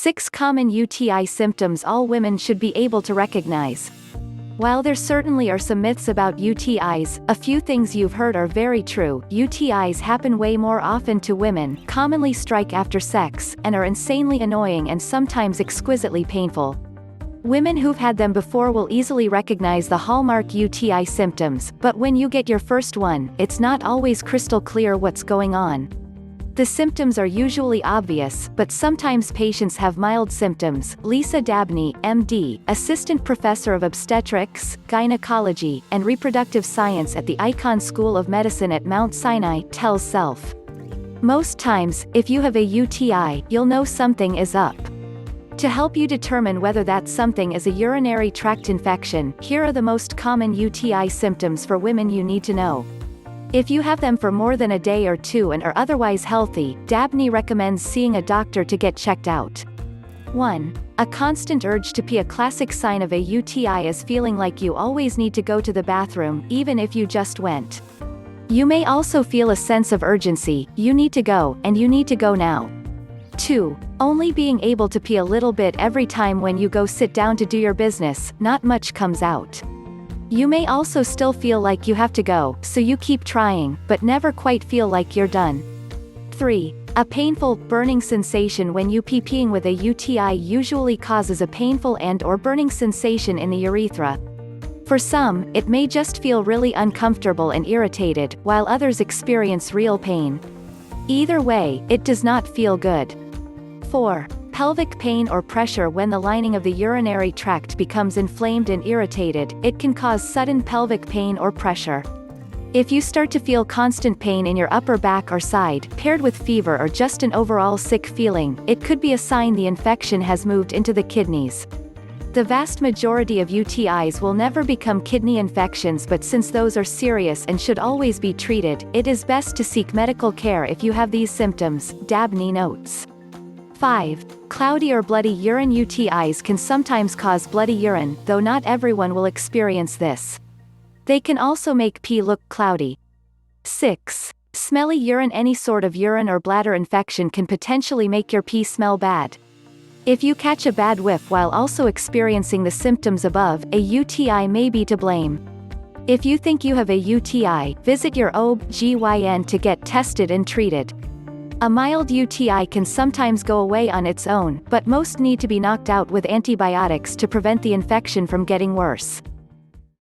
6 common UTI symptoms all women should be able to recognize. While there certainly are some myths about UTIs, a few things you've heard are very true. UTIs happen way more often to women, commonly strike after sex, and are insanely annoying and sometimes exquisitely painful. Women who've had them before will easily recognize the hallmark UTI symptoms, but when you get your first one, it's not always crystal clear what's going on. The symptoms are usually obvious, but sometimes patients have mild symptoms. Lisa Dabney, MD, Assistant Professor of Obstetrics, Gynecology, and Reproductive Science at the Icahn School of Medicine at Mount Sinai, tells Self. Most times, if you have a UTI, you'll know something is up. To help you determine whether that something is a urinary tract infection, here are the most common UTI symptoms for women you need to know. If you have them for more than a day or two and are otherwise healthy, Dabney recommends seeing a doctor to get checked out. 1. A constant urge to pee. A classic sign of a UTI is feeling like you always need to go to the bathroom, even if you just went. You may also feel a sense of urgency, you need to go, and you need to go now. 2. Only being able to pee a little bit every time when you go sit down to do your business, not much comes out. You may also still feel like you have to go, so you keep trying, but never quite feel like you're done. 3. A painful, burning sensation when you pee. Peeing with a UTI usually causes a painful and/or burning sensation in the urethra. For some, it may just feel really uncomfortable and irritated, while others experience real pain. Either way, it does not feel good. 4. Pelvic pain or pressure. When the lining of the urinary tract becomes inflamed and irritated, it can cause sudden pelvic pain or pressure. If you start to feel constant pain in your upper back or side, paired with fever or just an overall sick feeling, it could be a sign the infection has moved into the kidneys. The vast majority of UTIs will never become kidney infections, but since those are serious and should always be treated, it is best to seek medical care if you have these symptoms, Dabney notes. 5. Cloudy or bloody urine. UTIs can sometimes cause bloody urine, though not everyone will experience this. They can also make pee look cloudy. 6. Smelly urine. Any sort of urine or bladder infection can potentially make your pee smell bad. If you catch a bad whiff while also experiencing the symptoms above, a UTI may be to blame. If you think you have a UTI, visit your OB/GYN to get tested and treated. A mild UTI can sometimes go away on its own, but most need to be knocked out with antibiotics to prevent the infection from getting worse.